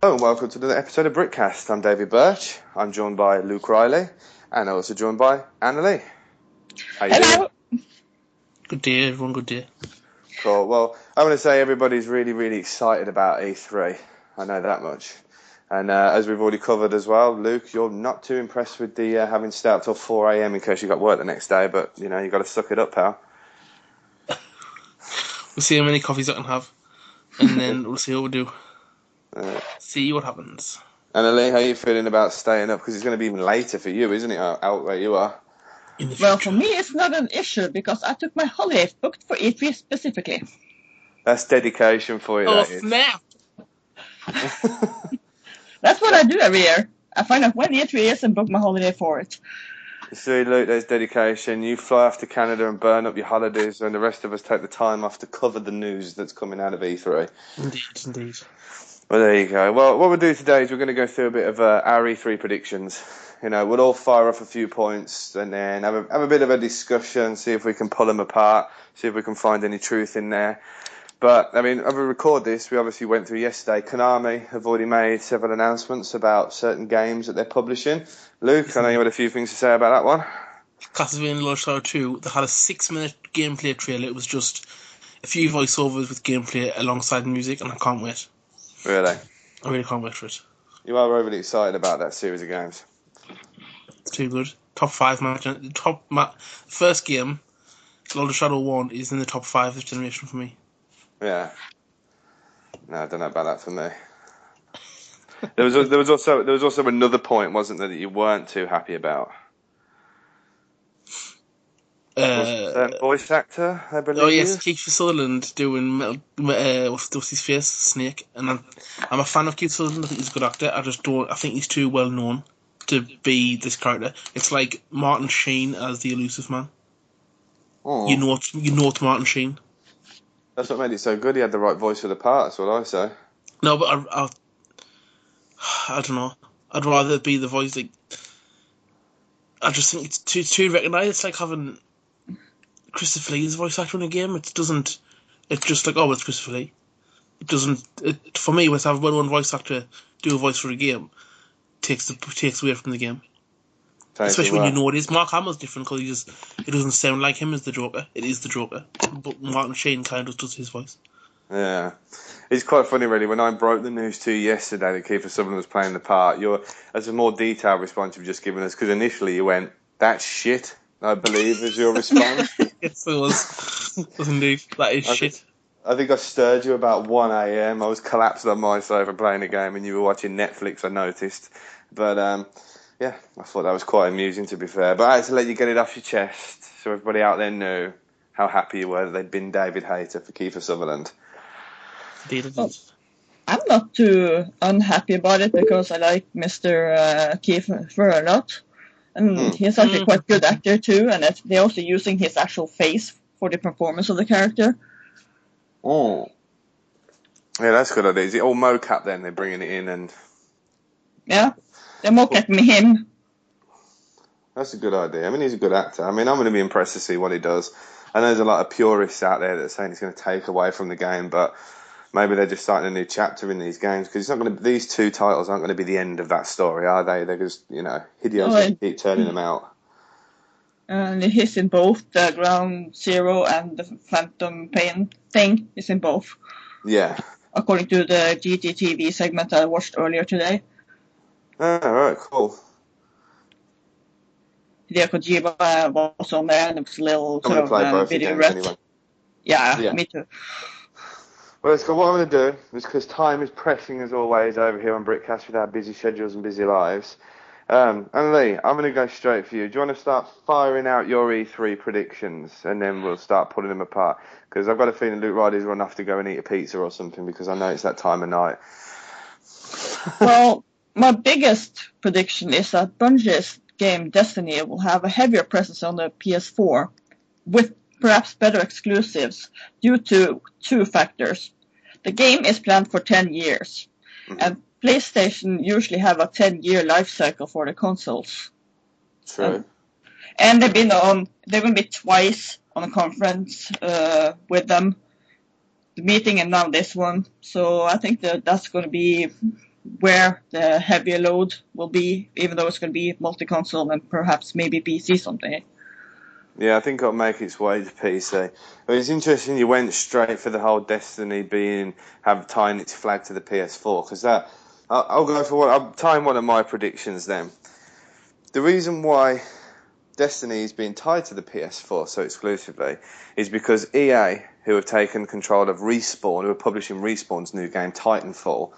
Hello and welcome to another episode of BritCast. I'm David Birch. I'm joined by Luke Riley and also joined by Anna Lee. How you doing? Good day, everyone. Good day. Cool. Well, I'm going to say everybody's really, really excited about E3. I know that much. And as we've already covered as well, Luke, you're not too impressed with the having to stay up till 4 a.m. in case you got work the next day, but you know, you got to suck it up, pal. We'll see how many coffees I can have, and then we'll see what we do. See what happens. Anna Lee, how are you feeling about staying up? Because it's going to be even later for you, isn't it, out where you are? Well, for me, it's not an issue because I took my holidays booked for E3 specifically. That's dedication for you, that is. Snap! That's what I do every year. I find out when E3 is and book my holiday for it. See, Luke, there's dedication. You fly off to Canada and burn up your holidays, and the rest of us take the time off to cover the news that's coming out of E3. Indeed. Well, there you go. Well, what we'll do today is we're going to go through a bit of our E3 predictions. You know, we'll all fire off a few points and then have a bit of a discussion, see if we can pull them apart, see if we can find any truth in there. But, I mean, as we record this, we obviously went through yesterday. Konami have already made several announcements about certain games that they're publishing. Luke, I know you had a few things to say about that one. Castlevania Lord Shadow 2, they had a 6-minute gameplay trailer. It was just a few voiceovers with gameplay alongside music, and I can't wait. Really? I really can't wait for it. You are overly excited about that series of games. It's too good. Top 5 match. First game, Lord of Shadow 1, is in the top 5 this generation for me. Yeah. No, I don't know about that for me. There was also another point, wasn't there, that you weren't too happy about? Voice actor, I believe. Oh yes, Keith Sutherland doing what's his face, Snake, and I'm a fan of Keith Sutherland. I think he's a good actor. I think he's too well known to be this character. It's like Martin Sheen as the Elusive Man. Oh. You know it's Martin Sheen. That's what made it so good. He had the right voice for the part. That's what I say. No, but I don't know. I'd rather be the voice. Like, I just think it's too recognised. It's like having Christopher Lee's voice actor in a game. It's just like, oh, it's Christopher Lee. It doesn't. For me, with having one voice actor do a voice for a game, takes away from the game. Especially when you know it is. Mark Hamill's different because it doesn't sound like him as the Joker. It is the Joker, but Martin Sheen kind of does his voice. Yeah, it's quite funny, really. When I broke the news to you yesterday that Kiefer Sutherland was playing the part, as a more detailed response you've just given us, because initially you went, "That's shit," I believe, is your response. Yes, it was. Indeed, that is shit. I think I stirred you about 1 a.m. I was collapsed on my sofa playing a game, and you were watching Netflix. I noticed, but yeah, I thought that was quite amusing, to be fair. But I had to let you get it off your chest, so everybody out there knew how happy you were that they'd been David Hayter for Kiefer Sutherland. Well, I'm not too unhappy about it because I like Mr. Kiefer a lot. And he's actually quite a good actor too, and they're also using his actual face for the performance of the character. Oh. Yeah, that's a good idea. Is it all mocap then? They're bringing it in and... Yeah, they're mocapping him. That's a good idea. I mean, he's a good actor. I mean, I'm going to be impressed to see what he does. I know there's a lot of purists out there that are saying it's going to take away from the game, but maybe they're just starting a new chapter in these games because these two titles aren't going to be the end of that story, are they? They're just, Hideo's going to keep turning them out. And he's in both the Ground Zero and the Phantom Pain thing. He's in both. Yeah. According to the GTTV segment I watched earlier today. Oh, alright, cool. Hideo Kojima was on there, and it was a little sort of video rep. Anyway. Yeah, me too. Well, what I'm going to do is, because time is pressing as always over here on BritCast with our busy schedules and busy lives. And Lee, I'm going to go straight for you. Do you want to start firing out your E3 predictions, and then we'll start pulling them apart? Because I've got a feeling Luke Riley's run off to go and eat a pizza or something, because I know it's that time of night. Well, my biggest prediction is that Bungie's game Destiny will have a heavier presence on the PS4, with perhaps better exclusives, due to two factors. The game is planned for 10 years, and PlayStation usually have a 10-year life cycle for the consoles. True. And they're going to be twice on a conference with them, the meeting and now this one. So I think that's going to be where the heavier load will be, even though it's going to be multi-console and perhaps maybe PC someday. Yeah, I think it'll make its way to PC. I mean, it's interesting you went straight for the whole Destiny tying its flag to the PS4, because I'll go for I'm tying one of my predictions then. The reason why Destiny is being tied to the PS4 so exclusively is because EA, who have taken control of Respawn, who are publishing Respawn's new game Titanfall,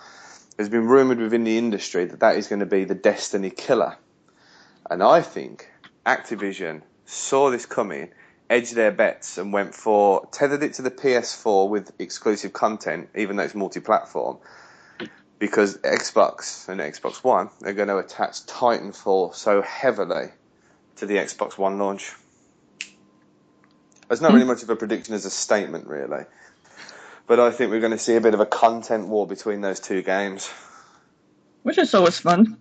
has been rumoured within the industry that is going to be the Destiny killer. And I think Activision saw this coming, edged their bets, and tethered it to the PS4 with exclusive content, even though it's multi-platform, because Xbox and Xbox One are going to attach Titanfall so heavily to the Xbox One launch. It's not really much of a prediction as a statement, really. But I think we're going to see a bit of a content war between those two games. Which is always fun.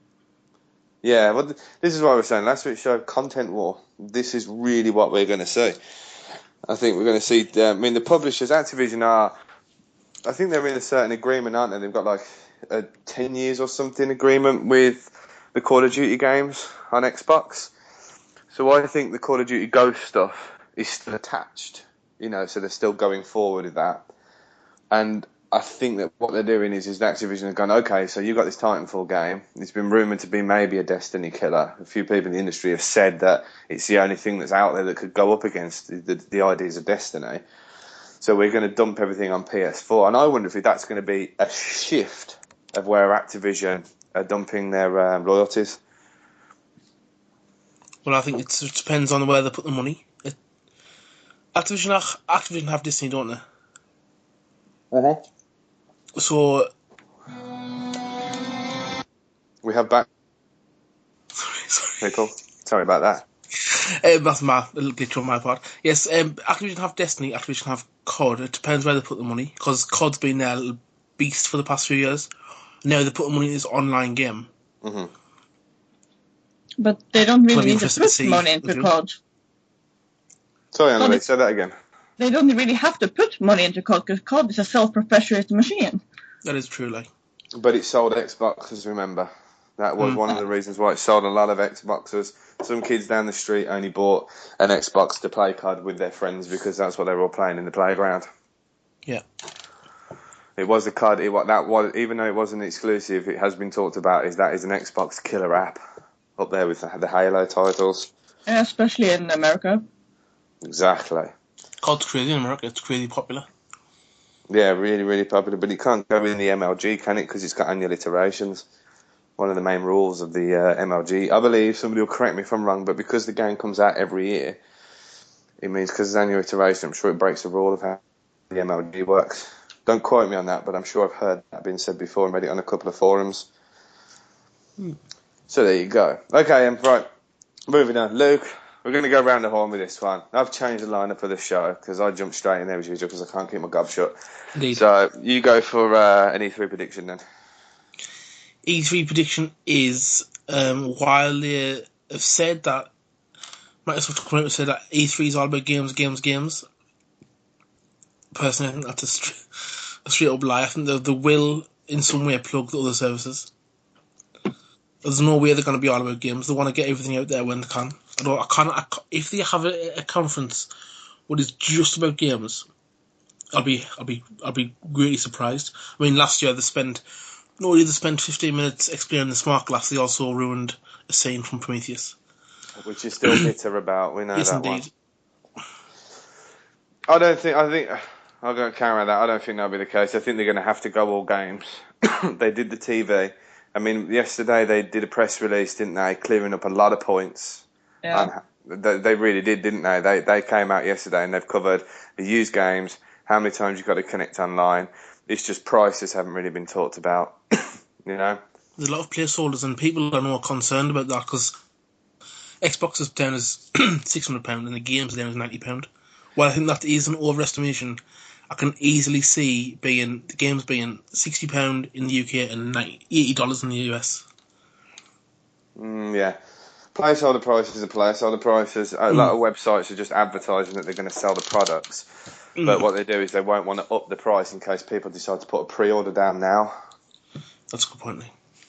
Yeah, well, this is what I was saying last week's show, content war. This is really what we're going to see. I think we're going to see, the publishers, Activision I think they're in a certain agreement, aren't they? They've got like a 10 years or something agreement with the Call of Duty games on Xbox. So I think the Call of Duty Ghost stuff is still attached, so they're still going forward with that. And I think that what they're doing is Activision have gone, okay, so you got this Titanfall game. It's been rumoured to be maybe a Destiny killer. A few people in the industry have said that it's the only thing that's out there that could go up against the ideas of Destiny. So we're going to dump everything on PS4. And I wonder if that's going to be a shift of where Activision are dumping their royalties. Well, I think it depends on where they put the money. Activision have Disney, don't they? Uh-huh. So we have back. Sorry. Cool. Sorry about that. That's a little glitch on my part. Yes, Activision have Destiny, Activision have COD. It depends where they put the money, because COD's been their little beast for the past few years. Now they put the money in this online game. Mm-hmm. But they don't really need to put money into COD. Sorry, Annalise, say that again. They don't really have to put money into COD, because COD is a self-perpetuating machine. That is true, like. But it sold Xboxes, remember. That was one of the reasons why it sold a lot of Xboxes. Some kids down the street only bought an Xbox to play COD with their friends because that's what they were all playing in the playground. Yeah. It was a COD. Even though it wasn't exclusive, it has been talked about. That is an Xbox killer app up there with the Halo titles. Yeah, especially in America. Exactly. COD's crazy in America. It's crazy popular. Yeah, really, really popular. But it can't go in the MLG, can it? Because it's got annual iterations. One of the main rules of the MLG. I believe, somebody will correct me if I'm wrong, but because the game comes out every year, it means because it's annual iteration, I'm sure it breaks the rule of how the MLG works. Don't quote me on that, but I'm sure I've heard that being said before and read it on a couple of forums. So there you go. Okay, right. Moving on. Luke, we're going to go round the horn with this one. I've changed the lineup for the show because I jumped straight in there as usual because I can't keep my gob shut. Indeed. So you go for an E3 prediction then. E3 prediction is, while they have said that, Microsoft have come out and said that E3 is all about games. Personally, I think that's a straight up lie. I think they will, in some way, plug the other services. There's no way they're going to be all about games. They want to get everything out there when they can. If they have a conference what is just about games, I'll be greatly surprised. I mean, last year they spent 15 minutes explaining the smart glass. They also ruined a scene from Prometheus, which is still bitter about. We know yes, that indeed. one. I think I'll go carry that. I don't think that'll be the case. I think they're going to have to go all games. They did the TV. I mean, yesterday they did a press release, didn't they? Clearing up a lot of points. Yeah. They really did, didn't they? They came out yesterday and they've covered the used games, how many times you've got to connect online. It's just prices haven't really been talked about, you know? There's a lot of placeholders and people are more concerned about that because Xbox is down as £600 and the game's down as £90. Well, I think that is an overestimation. I can easily see the games being £60 in the UK and $80 in the US. Yeah. Placeholder prices are placeholder prices. A lot of websites are just advertising that they're going to sell the products. But what they do is they won't want to up the price in case people decide to put a pre-order down now. That's a good point.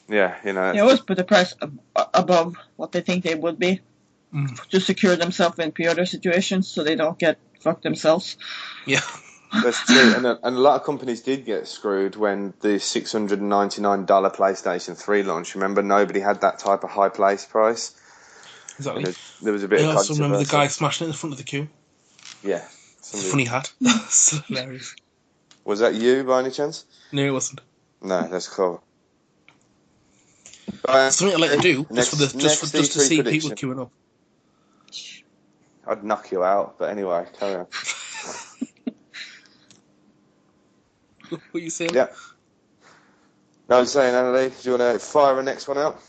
Yeah, you know. They always put the price above what they think they would be to secure themselves in pre-order situations so they don't get fucked themselves. Yeah. That's true, and a lot of companies did get screwed when the $699 PlayStation 3 launched. Remember, nobody had that type of high place price. Exactly. And there was a bit I of also remember the controversy. guy smashing it in the front of the queue. Yeah. It's a funny hat. That's hilarious. Was that you, by any chance? No, it wasn't. No, that's cool. Something I'd like to do just to E3 see people prediction. queuing up. I'd knock you out, but anyway, carry on. What are you saying? Yeah. No, I was saying, Annalie, do you want to fire the next one out?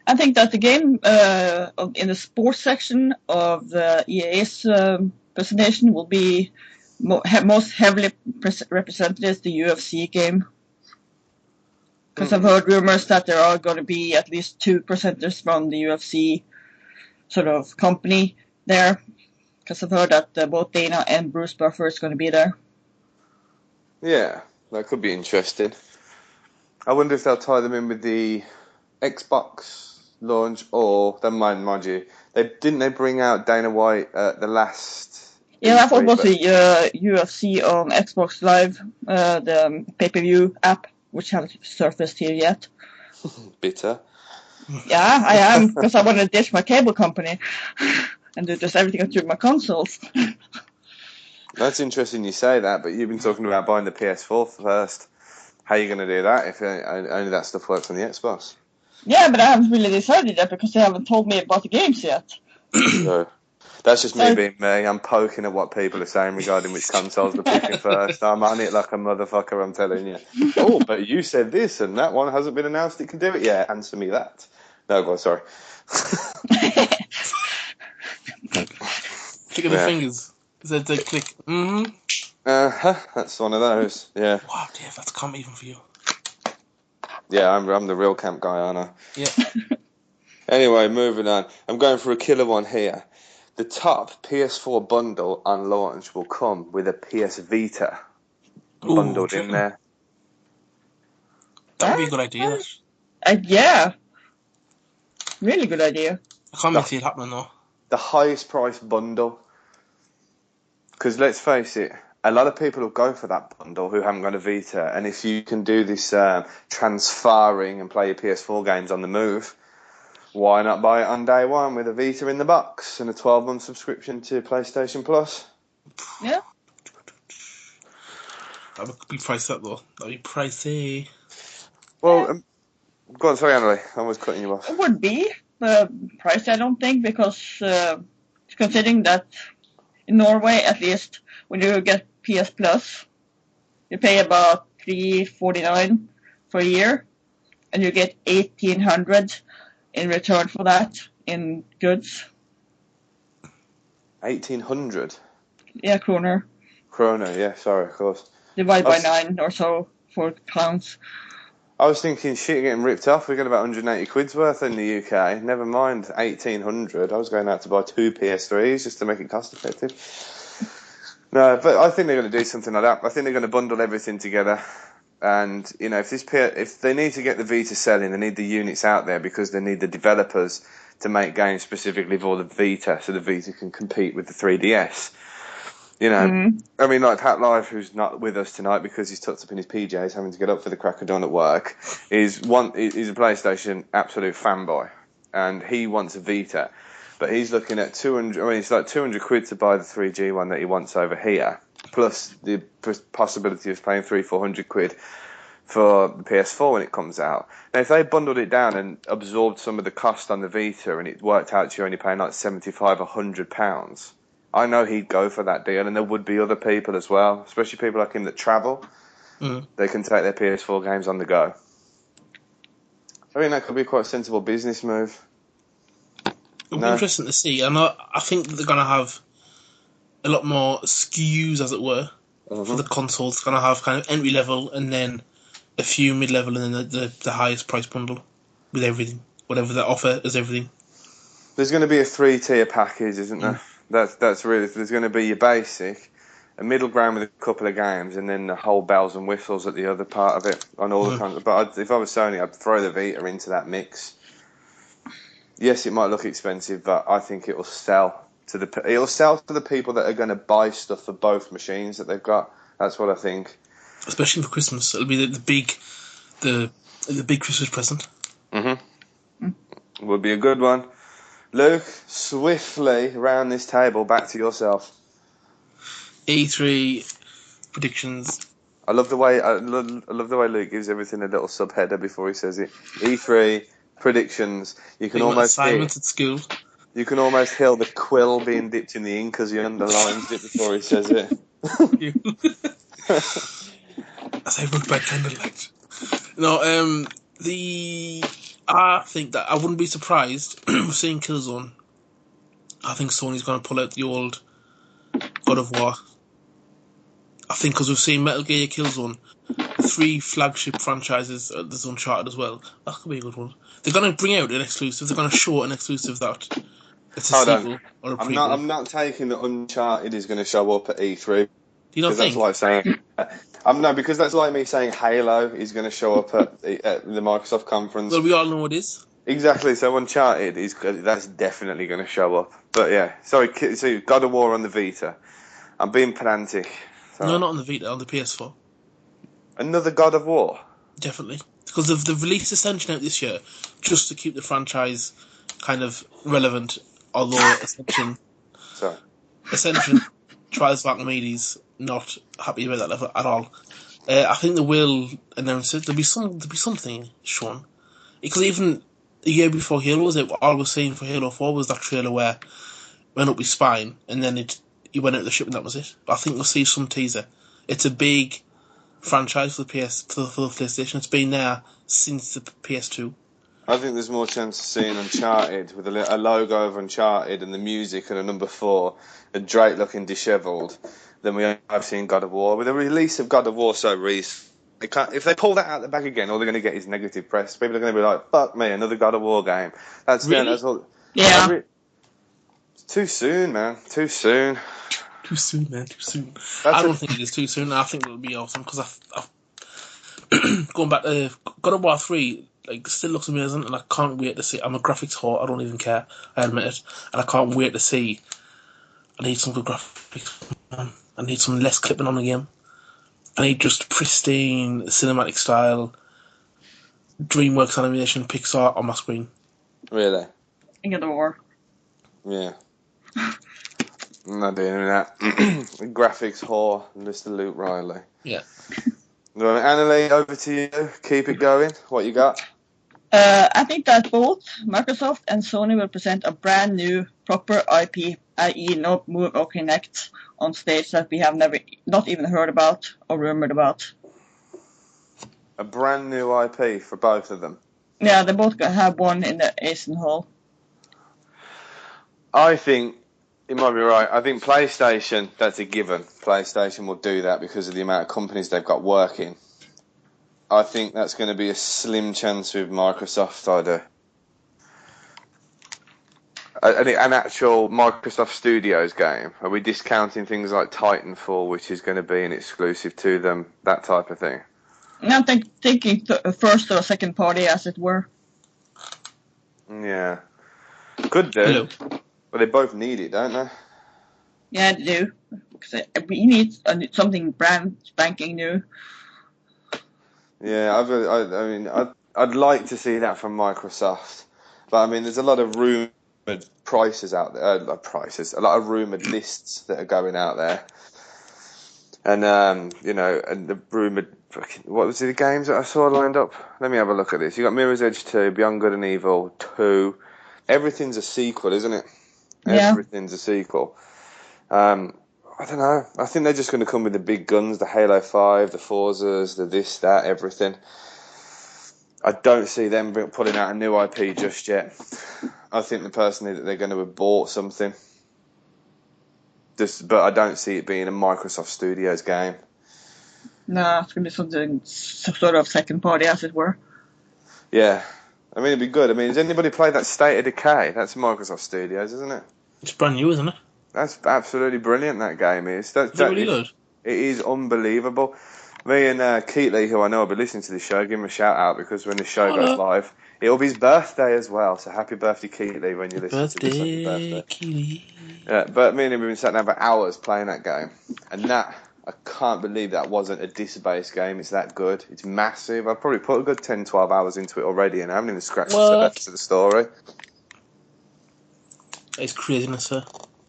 I think that the game in the sports section of the EA's presentation will be most heavily represented as the UFC game. Because I've heard rumors that there are going to be at least 2 presenters from the UFC sort of company there. Because I've heard that both Dana and Bruce Buffer is going to be there. Yeah, that could be interesting. I wonder if they'll tie them in with the Xbox launch, or they mind you, didn't they bring out Dana White at the last? Yeah, I thought it was the UFC on Xbox Live, the pay-per-view app, which hasn't surfaced here yet. Bitter. Yeah, I am, because I want to ditch my cable company and do just everything through my consoles. That's interesting you say that, but you've been talking about buying the PS4 first. How are you going to do that if only that stuff works on the Xbox? Yeah, but I haven't really decided that because they haven't told me about the games yet. So, that's just me being me. I'm poking at what people are saying regarding which consoles they're picking first. I'm on it like a motherfucker, I'm telling you. Oh, but you said this and that one hasn't been announced it can do it yet. Answer me that. No, go on, sorry. Clicking the fingers. They click. That's one of those. Yeah. Wow, Dave, that's camp even for you. Yeah, I'm the real camp guy, aren't I? Yeah. Anyway, moving on. I'm going for a killer one here. The top PS4 bundle on launch will come with a PS Vita bundled in there. That would be a good idea. Yeah. Really good idea. I can't really see it happening though. The highest price bundle. Because let's face it, a lot of people will go for that bundle who haven't got a Vita. And if you can do this transferring and play your PS4 games on the move, why not buy it on day one with a Vita in the box and a 12-month subscription to PlayStation Plus? Yeah. That would be pricey though. That would be pricey. Well, go on, sorry, Annalie. I was cutting you off. It would be pricey, I don't think, because considering that in Norway, at least, when you get PS Plus, you pay about $349 for a year, and you get $1,800 in return for that in goods. 1,800? Yeah, kroner. Krona, yeah, sorry, of course. Divided by 9 or so for pounds. I was thinking, shit, getting ripped off. We got about 180 quid's worth in the UK. Never mind 1,800. I was going out to buy 2 PS3s just to make it cost effective. No, but I think they're going to do something like that. I think they're going to bundle everything together. And, you know, if they need to get the Vita selling, they need the units out there because they need the developers to make games specifically for the Vita so the Vita can compete with the 3DS. You know, I mean, like Pat Live, who's not with us tonight because he's tucked up in his PJs, having to get up for the crack of dawn at work, he's a PlayStation absolute fanboy, and he wants a Vita, but he's looking at 200. I mean, it's like 200 quid to buy the 3G one that he wants over here, plus the possibility of paying 300-400 quid for the PS4 when it comes out. Now, if they bundled it down and absorbed some of the cost on the Vita, and it worked out to you only paying like £75-100. I know he'd go for that deal, and there would be other people as well, especially people like him that travel. They can take their PS4 games on the go. I mean, that could be quite a sensible business move. It'll be interesting to see, and I think that they're going to have a lot more SKUs, as it were, for the consoles. They're going to have kind of entry level, and then a few mid level, and then the highest price bundle with everything, whatever they offer is everything. There's going to be a 3-tier package, isn't there? That's really. There's going to be your basic, a middle ground with a couple of games, and then the whole bells and whistles at the other part of it on all the consoles. But if I was Sony, I'd throw the Vita into that mix. Yes, it might look expensive, but I think it'll sell to the people that are going to buy stuff for both machines that they've got. That's what I think. Especially for Christmas, it'll be the big Christmas present. Would be a good one. Luke, swiftly around this table, back to yourself. E3 predictions. I love the way Luke gives everything a little subheader before he says it. E3 predictions. You can almost assignments at school. You can almost hear the quill being dipped in the ink as he underlines it before he says it. As I look by candlelight. No, I think that I wouldn't be surprised seeing Killzone. I think Sony's going to pull out the old God of War. I think because we've seen Metal Gear, Killzone, 3 flagship franchises. There's Uncharted as well. That could be a good one. They're going to bring out an exclusive. They're going to show an exclusive that it's a sequel or a prequel. I'm not taking that Uncharted is going to show up at E3. Do you not think? That's like saying, because that's like me saying Halo is going to show up at the Microsoft conference. Well, we all know it is. Exactly. So Uncharted that's definitely going to show up. But yeah, sorry. So God of War on the Vita. I'm being pedantic. Sorry. No, not on the Vita, on the PS4. Another God of War. Definitely, because they've released Ascension out this year just to keep the franchise kind of relevant. Although Ascension Trials of Archimedes, not happy about that level at all. I think they will announce it. There'll be something shown. Because even a year before Halo was out, all I was seeing for Halo 4 was that trailer where it went up his spine and then it went out the ship and that was it. But I think we'll see some teaser. It's a big franchise for the PlayStation. It's been there since the PS2. I think there's more chance of seeing Uncharted with a logo of Uncharted and the music and a number 4 and Drake looking dishevelled than we have seen God of War. With the release of God of War so recent, if they pull that out the bag again, all they're going to get is negative press. People are going to be like, fuck me, another God of War game. That's all. Yeah. It's too soon, man. Too soon. Too soon, man. Too soon. I don't think it is too soon. I think it'll be awesome because going back to God of War 3, still looks amazing, and I can't wait to see. I'm a graphics whore. I don't even care. I admit it, and I can't wait to see. I need some good graphics, man. I need some less clipping on the game. I need just pristine cinematic style, DreamWorks animation, Pixar on my screen. Really? God of War. Yeah. I'm not doing that. Graphics whore, Mr. Luke Riley. Yeah. Annalie, over to you. Keep it going. What you got? I think that both Microsoft and Sony will present a brand new proper IP, i.e. no Move or Kinect on stage that we have not even heard about or rumored about. A brand new IP for both of them? Yeah, they both have one in the Asian Hall. I think it might be right. I think PlayStation, that's a given. PlayStation will do that because of the amount of companies they've got working. I think that's going to be a slim chance with Microsoft either. An actual Microsoft Studios game. Are we discounting things like Titanfall, which is going to be an exclusive to them, that type of thing? I'm thinking first or second party, as it were. Yeah. Could do. Hello. But they both need it, don't they? Yeah, they do. Because we need something brand spanking new. Yeah, I'd like to see that from Microsoft, but I mean, there's a lot of rumored prices out there. A lot of rumored lists that are going out there, and and the rumored. What was the games that I saw lined up? Let me have a look at this. You got Mirror's Edge 2, Beyond Good and Evil 2. Everything's a sequel, isn't it? Yeah. Everything's a sequel. I don't know. I think they're just going to come with the big guns, the Halo 5, the Forzas, the this, that, everything. I don't see them putting out a new IP just yet. I think personally that they're going to have bought something. But I don't see it being a Microsoft Studios game. No, it's going to be something sort of second party, as it were. Yeah. I mean, it'd be good. I mean, has anybody played that State of Decay? That's Microsoft Studios, isn't it? It's brand new, isn't it? That's absolutely brilliant. That game is. Is it really good? It is unbelievable. Me and Keatley, who I know will be listening to this show, give him a shout out because when the show goes live, it'll be his birthday as well. So happy birthday, Keatley, when you listen to this on your birthday. Keely. Yeah, but me and him have been sat down for hours playing that game, and I can't believe that wasn't a disc-based game. It's that good. It's massive. I've probably put a good 10, 12 hours into it already, and I haven't even scratched the surface of the story. It's craziness, sir.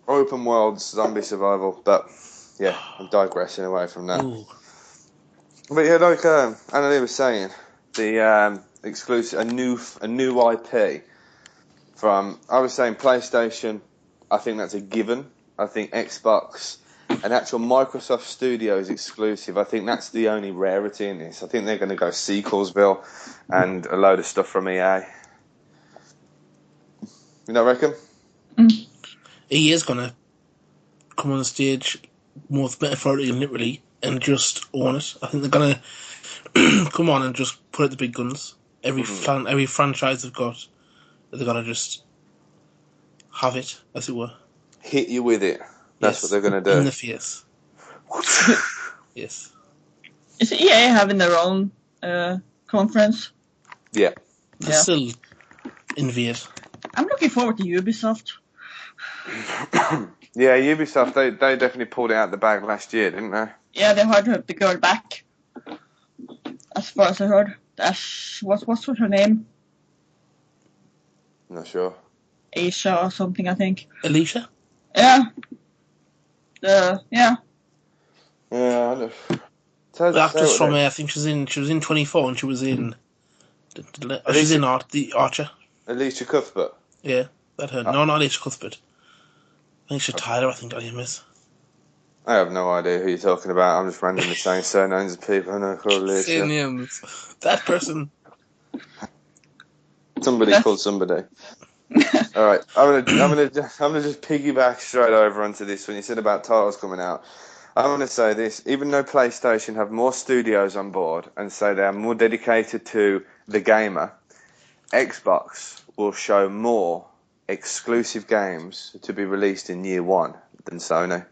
Open world zombie survival, but yeah, I'm digressing away from that. Ooh. But yeah, like Annalie was saying, the exclusive, a new IP from, I was saying PlayStation. I think that's a given. I think Xbox, an actual Microsoft Studios exclusive. I think that's the only rarity in this. I think they're going to go sequelsville and a load of stuff from EA. You not reckon? He is going to come on the stage, both metaphorically and literally, and just own it. I think they're going to come on and just put out the big guns. Every franchise they've got, they're going to just have it, as it were. Hit you with it. That's what they're going to do. In the face. Yes. Is EA having their own conference? Yeah. They're still invade. I'm looking forward to Ubisoft. Yeah, Ubisoft, they definitely pulled it out the bag last year, didn't they? Yeah, they hired the girl back. As far as I heard. What's her name? Not sure. Asia or something, I think. Alicia? Yeah. Yeah, I know. The actress from I think she was in 24 and she was in she's in the Archer. Alicia Cuthbert. Yeah, that her. No, not Alicia Cuthbert. Alicia Tyler, I think her name is. I have no idea who you're talking about. I'm just randomly saying surnames of people I know called Alicia. Say names. That person. Somebody called somebody. All right, I'm gonna just piggyback straight over onto this when you said about titles coming out. I'm going to say this, even though PlayStation have more studios on board and say they are more dedicated to the gamer, Xbox will show more exclusive games to be released in year one than Sony.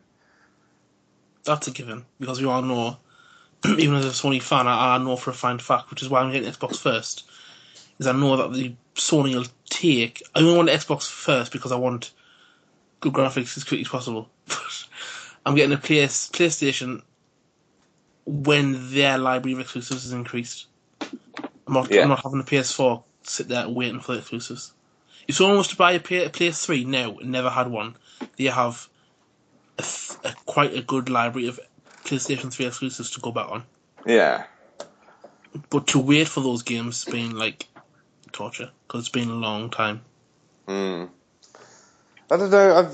That's a given, because we all know, even as a Sony fan, I know for a fine fact, which is why I'm getting Xbox first, is I know that the Sony will take... I only want Xbox first because I want good graphics as quickly as possible. I'm getting a PlayStation when their library of exclusives is increased. I'm not having a PS4 sit there waiting for the exclusives. If someone was to buy a PS3 now and never had one, they have quite a good library of PlayStation 3 exclusives to go back on. Yeah. But to wait for those games has been like torture, because it's been a long time. I don't know.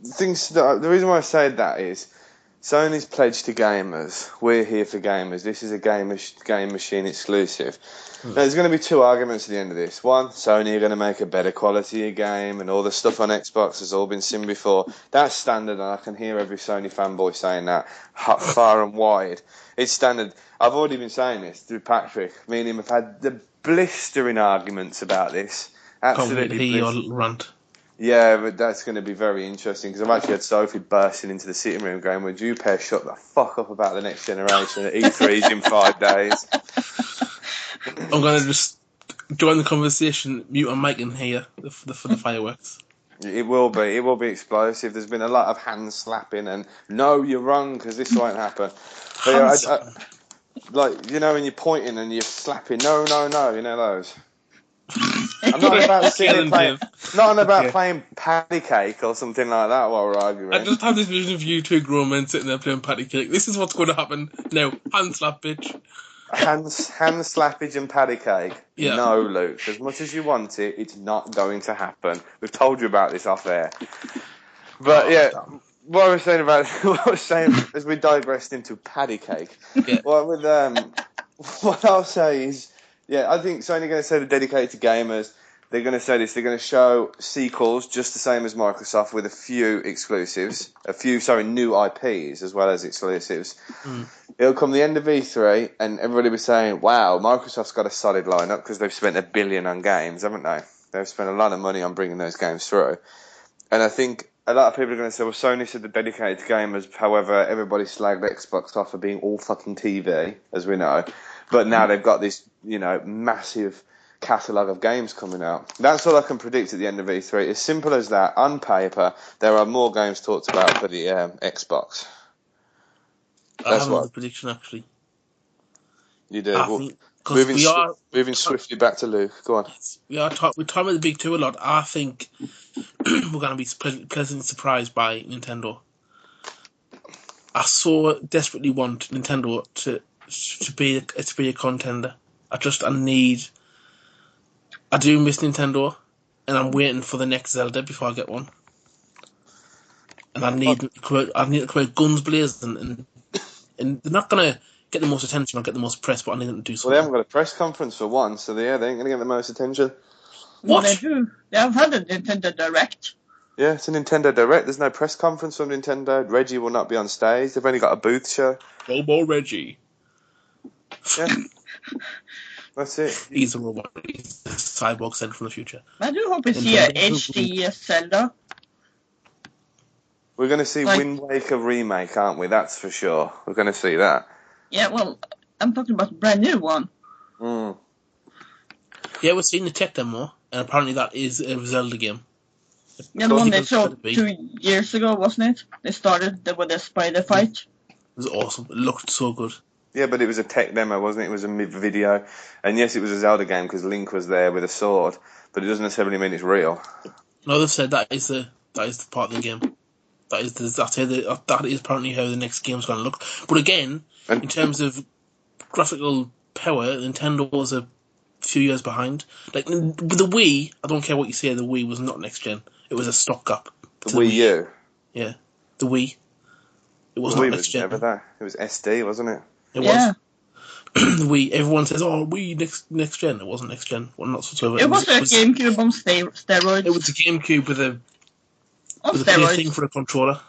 The reason why I said that is Sony's pledged to gamers. We're here for gamers. This is a game machine exclusive. Now, there's going to be two arguments at the end of this. One, Sony are going to make a better quality game, and all the stuff on Xbox has all been seen before. That's standard, and I can hear every Sony fanboy saying that far and wide. It's standard. I've already been saying this through Patrick. Me and him have had the blistering arguments about this. Absolutely. Can't wait to hear your rant. Yeah, but that's going to be very interesting because I've actually had Sophie bursting into the sitting room going, would you pair shut the fuck up about the next generation at E3's in 5 days? I'm going to just join the conversation, mute my mic and hear for the fireworks. It will be explosive. There's been a lot of hand slapping and no, you're wrong because this won't happen. But, like, you know, when you're pointing and you're slapping, no, you know those. I'm not about playing patty cake or something like that while we're arguing. I just have this vision of you two grown men sitting there playing patty cake. This is what's going to happen now. Hand slap, bitch. Hand slappage and patty cake. Yeah. No, Luke. As much as you want it, it's not going to happen. We've told you about this off air. But what I was saying as we digressed into patty cake. Yeah. What I'll say is, I think Sony are going to say they're dedicated to gamers. They're going to say this. They're going to show sequels just the same as Microsoft with a few exclusives, new IPs as well as exclusives. It'll come the end of E3 and everybody was saying, wow, Microsoft's got a solid lineup because they've spent $1 billion on games, haven't they? They've spent a lot of money on bringing those games through. And I think a lot of people are going to say, well, Sony said they're dedicated to gamers. However, everybody slagged Xbox off for being all fucking TV, as we know. But now they've got this, massive catalogue of games coming out. That's all I can predict at the end of E3. As simple as that. On paper, there are more games talked about for the Xbox. I have another prediction, actually. You do. I think, because moving swiftly back to Luke. Go on. We're talking about the big two a lot. I think we're going to be pleasantly surprised by Nintendo. I so desperately want Nintendo to be a contender. I do miss Nintendo, and I'm waiting for the next Zelda before I get one. And I need to come out guns blazing, and they're not gonna get the most attention or get the most press, but I need them to do something. Well, they haven't got a press conference for one, so they ain't going to get the most attention. What? They do. They have had a Nintendo Direct. Yeah, it's a Nintendo Direct. There's no press conference from Nintendo. Reggie will not be on stage. They've only got a booth show. Robo Reggie. Yeah. That's it. He's a robot. He's a cyborg sent from the future. I do hope we see a HD Zelda. We're going to see Wind Waker remake, aren't we? That's for sure. We're going to see that. Yeah, well, I'm talking about a brand new one. Mm. Yeah, we're seeing the tech demo, and apparently that is a Zelda game. Yeah, the one they showed 2 years ago, wasn't it? They started with a spider fight. It was awesome. It looked so good. Yeah, but it was a tech demo, wasn't it? It was a video. And yes, it was a Zelda game because Link was there with a sword, but it doesn't necessarily mean it's real. No, they've said that is the part of the game. That is apparently how the next game's going to look. But again, in terms of graphical power, Nintendo was a few years behind. Like with the Wii, I don't care what you say, the Wii was not next gen. It was a stopgap. The Wii U. Yeah, the Wii. It was the not Wii next was gen. Never that. It was SD, wasn't it? It was. The Wii. Everyone says, "Oh, Wii next gen." It wasn't next gen. Well, not whatsoever. It was a GameCube on steroids. It was a GameCube with a thing for a controller.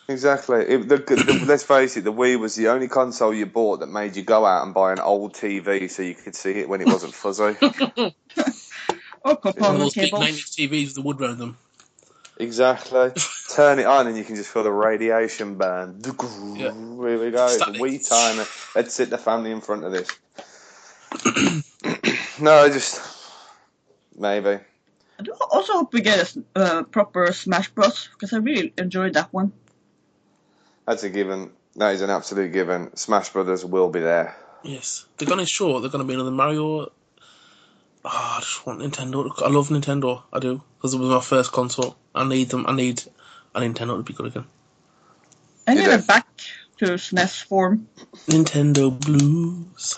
Exactly. Let's face it, the Wii was the only console you bought that made you go out and buy an old TV so you could see it when it wasn't fuzzy. Or component those big cables. 90s TVs with the wood around them. Exactly. Turn it on and you can just feel the radiation burn. Yeah. Here we go. It's a Wii time. Let's sit the family in front of this. No, just maybe. I do also hope we get a proper Smash Bros. Because I really enjoyed that one. That's a given. That is an absolute given. Smash Brothers will be there. Yes. They're going to show they're going to be another Mario. I just want Nintendo. I love Nintendo. I do. Because it was my first console. I need them. I need a Nintendo to be good again. And they're back to SNES form. Nintendo Blues.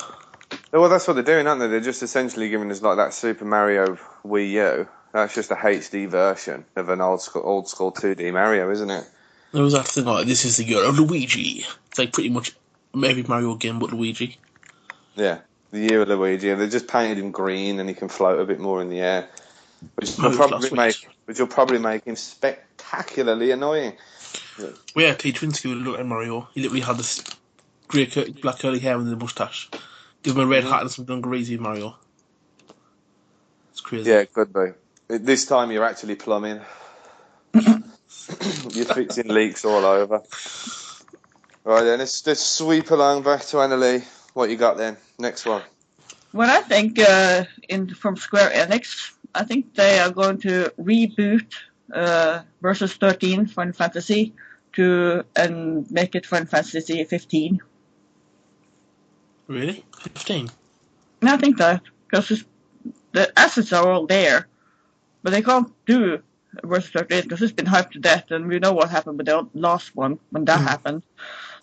Well, that's what they're doing, aren't they? They're just essentially giving us like that Super Mario Wii U. That's just a HD version of an old school 2D Mario, isn't it? There was that thing like, this is the year of Luigi. It's like pretty much every Mario game but Luigi. Yeah, the year of Luigi. And they just painted him green and he can float a bit more in the air. Which will probably make him spectacularly annoying. We had a teacher in school who looked at Mario. He literally had this grey black curly hair and a moustache. Give him a red hat and some dungarees with Mario. It's crazy. Yeah, it could be. This time you're actually plumbing. You're fixing leaks all over. Right then, let's sweep along back to Annalie. What you got then? Next one. Well, I think from Square Enix, I think they are going to reboot Versus 13 Final Fantasy and make it Final Fantasy 15. Really? 15? And I think that because the assets are all there, but they can't do Versus 13 because it's been hyped to death, and we know what happened with the last one when that happened.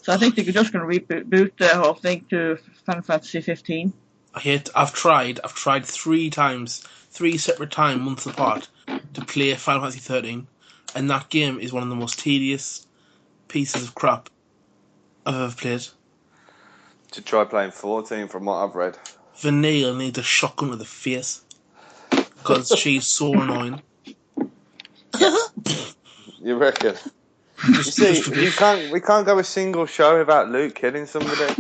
So I think they're just going to reboot the whole thing to Final Fantasy 15. I've tried 3 times, 3 separate times, months apart, to play Final Fantasy 13, and that game is one of the most tedious pieces of crap I've ever played. To try playing 14 from what I've read. Vanille needs a shotgun to the face because she's so annoying. You reckon? You see, we can't go a single show without Luke killing somebody.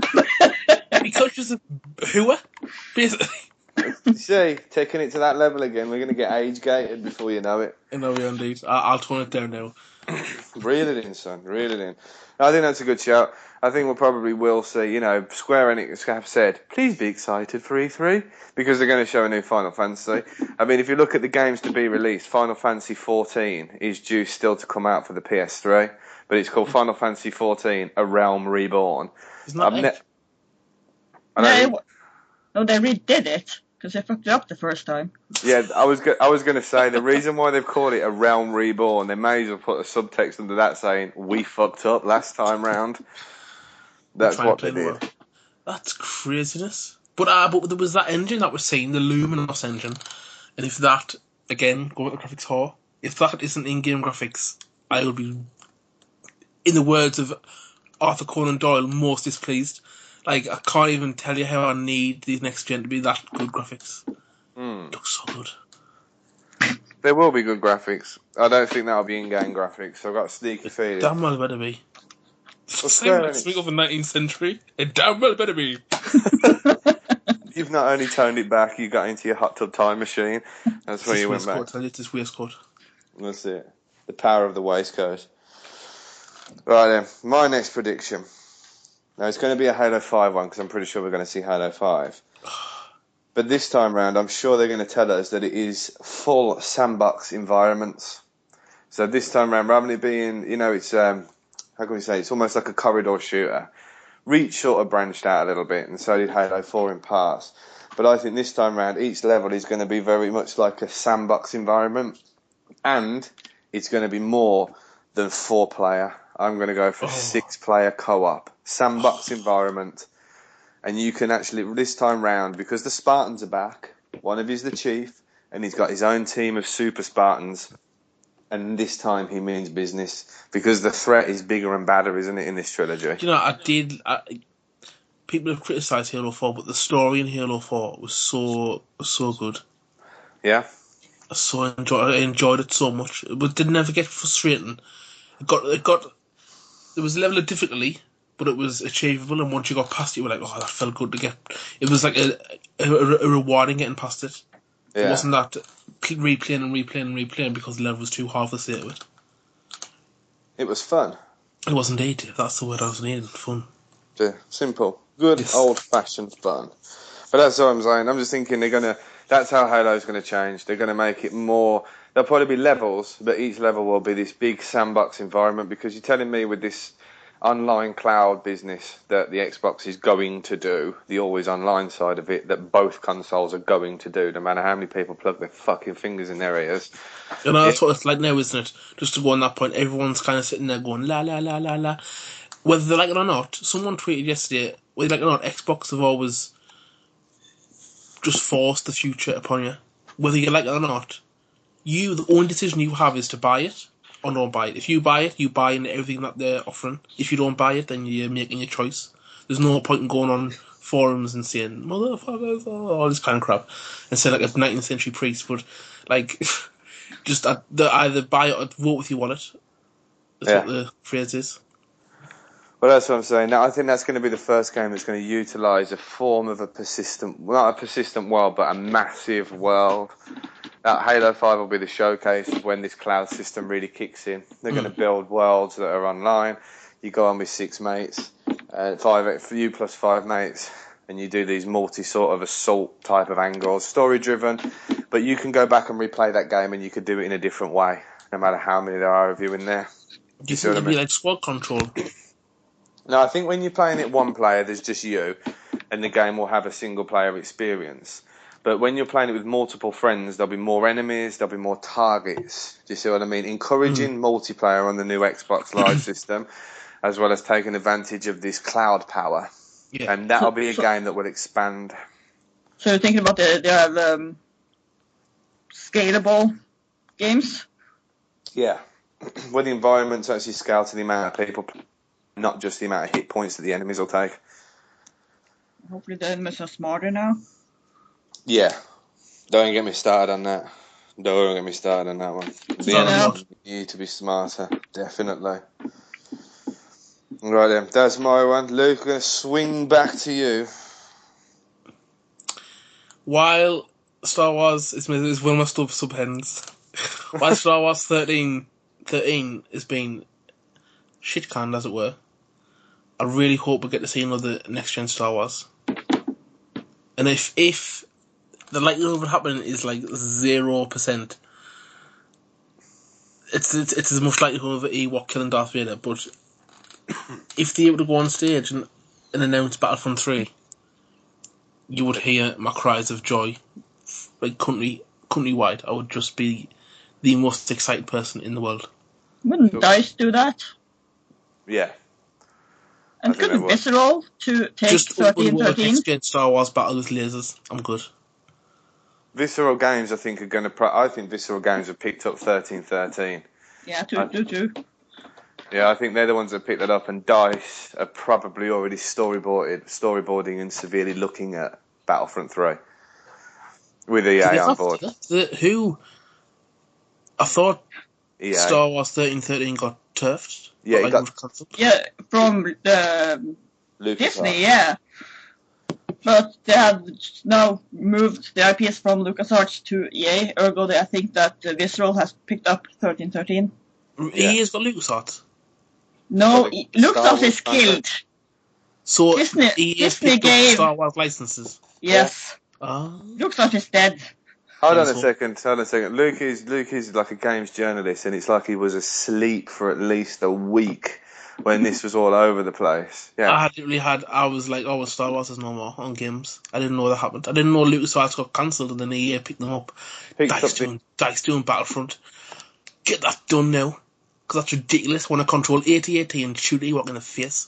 Because she's a hooer, basically. see, taking it to that level again, we're going to get age-gated before you know it. No, we indeed. I'll tone it down now. Reel it in, son. Reel it in. I think that's a good shout. I think we'll probably will see, Square Enix have said, please be excited for E3, because they're going to show a new Final Fantasy. I mean, if you look at the games to be released, Final Fantasy 14 is due still to come out for the PS3, but it's called Final Fantasy 14: A Realm Reborn. Isn't that No, they redid it, because they fucked it up the first time. Yeah, I was going to say, the reason why they've called it A Realm Reborn, they may as well put a subtext under that saying, we fucked up last time round. That's what they did. That's craziness. But there was that engine that we're seeing, the Luminous engine, and if that, again, go with the graphics whore, if that isn't in-game graphics, I will be, in the words of Arthur Conan Doyle, most displeased. Like, I can't even tell you how I need these next gen to be that good graphics. It looks so good. There will be good graphics. I don't think that'll be in-game graphics. I've got a sneaky feeling. Damn well better be. Same like speak of the 19th century. It damn well better be. You've not only toned it back, you got into your hot tub time machine. That's where you went back. It's this waistcoat. That's it. The power of the waistcoat. Right then, my next prediction. Now, it's going to be a Halo 5 one, because I'm pretty sure we're going to see Halo 5. But this time round, I'm sure they're going to tell us that it is full sandbox environments. So this time round, rather than it being, it's, how can we say, it's almost like a corridor shooter. Reach sort of branched out a little bit, and so did Halo 4 in parts. But I think this time round, each level is going to be very much like a sandbox environment. And it's going to be more than 4-player. I'm going to go for 6-player co-op. Sandbox environment. And you can actually, this time round, because the Spartans are back, one of you's the chief, and he's got his own team of super Spartans. And this time he means business, because the threat is bigger and badder, isn't it, in this trilogy? People have criticised Halo 4, but the story in Halo 4 was so good. Yeah? I enjoyed it so much. But did never get frustrating. There was a level of difficulty, but it was achievable, and once you got past it, you were like, oh, that felt good to get. It was like a rewarding getting past it. Yeah. It wasn't that replaying because the level was too hard for the sake of it. It was fun. It was indeed. That's the word I was needing. Fun. Yeah, simple. Good, old-fashioned fun. But that's what I'm saying. I'm just thinking that's how Halo's going to change. They're going to make it more. There'll probably be levels, but each level will be this big sandbox environment, because you're telling me with this online cloud business that the Xbox is going to do, the always online side of it, that both consoles are going to do, no matter how many people plug their fucking fingers in their ears. That's what it's like now, isn't it? Just to go on that point, everyone's kind of sitting there going, la, la, la, la, la. Whether they like it or not, someone tweeted yesterday, whether they like it or not, Xbox have always just forced the future upon you. Whether you like it or not, the only decision you have is to buy it or don't buy it. If you buy it, you buy into everything that they're offering. If you don't buy it, then you're making your choice. There's no point in going on forums and saying, motherfuckers, all this kind of crap, and say like a 19th century priest, but like, just either buy it or vote with your wallet. That's what the phrase is. Well, that's what I'm saying. Now, I think that's going to be the first game that's going to utilise a form of not a persistent world, but a massive world. That Halo 5 will be the showcase of when this cloud system really kicks in. They're going to build worlds that are online. You go on with 6 mates, 5 you plus 5 mates, and you do these multi sort of assault type of angles, story driven. But you can go back and replay that game, and you could do it in a different way, no matter how many there are of you in there. Do you think it'd be like squad control? No, I think when you're playing it one player, there's just you, and the game will have a single player experience. But when you're playing it with multiple friends, there'll be more enemies, there'll be more targets. Do you see what I mean? Encouraging multiplayer on the new Xbox Live system, as well as taking advantage of this cloud power. Yeah. And that'll be a game that will expand. So you're thinking about the scalable games? Yeah. Where the environments actually scale to the amount of people, not just the amount of hit points that the enemies will take. Hopefully the enemies are smarter now. Yeah. Don't get me started on that. Don't get me started on that one. The enemies need to be smarter. Definitely. Right then. That's my one. Luke, I'm going to swing back to you. While Star Wars is one of my subheadings. While Star Wars 13 has been shit canned, as it were, I really hope we get to see another next gen Star Wars. And if the likelihood of it happening is like 0%, it's as much likelihood of Ewok killing Darth Vader. But if they were to go on stage and announce Battlefront 3, you would hear my cries of joy, like countrywide. I would just be the most excited person in the world. Wouldn't DICE do that? Yeah. And couldn't Visceral to take Just 1313? Next gen Star Wars battle with lasers. I'm good. Visceral Games, I think, are going to. I think Visceral Games have picked up 1313. Yeah, too. Yeah, I think they're the ones that picked that up, and DICE are probably already storyboarding and severely looking at Battlefront 3 with EA on board. Who? I thought EA. Star Wars 1313 got turfed. Yeah, it got cancelled. Yeah, from Disney, yeah. But they have now moved the IPs from LucasArts to EA, ergo I think that Visceral has picked up 1313. EA's got LucasArts? No, LucasArts is killed. So Disney picked gave up Star Wars licenses? Yes. LucasArts is dead. Hold on a second. Luke is like a games journalist, and it's like he was asleep for at least a week when this was all over the place. Yeah. I was like, oh, Star Wars is no more on games. I didn't know that happened. I didn't know LucasArts got cancelled and then EA picked them up. DICE doing Battlefront. Get that done now. Because that's ridiculous when I control AT-AT and shoot Ewok in the face.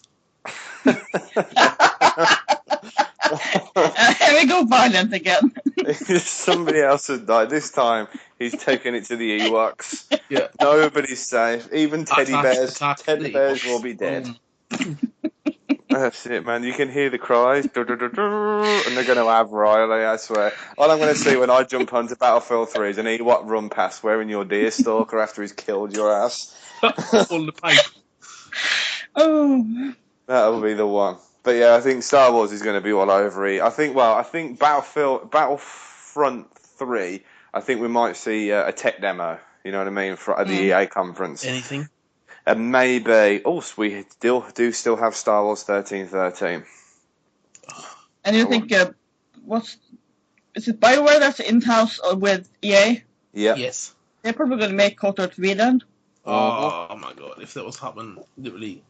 Here we go violent again. Somebody else has died. This time he's taken it to the Ewoks. Yeah. Nobody's safe. Even teddy bears. Teddy bears will be dead. That's it, man. You can hear the cries. And they're going to have Riley, I swear. All I'm going to see when I jump onto Battlefield 3 is an Ewok run past wearing your deer stalker after he's killed your ass. On the pipe. Oh. That'll be the one. But yeah, I think Star Wars is going to be all over it. I think Battlefront 3, I think we might see a tech demo, you know what I mean, at the EA conference. Anything? And maybe, we still have Star Wars 1313. And you think, is it BioWare that's in-house with EA? Yeah. Yes. They're probably going to make KOTOR 3 then. Oh my god, if that was happening, literally,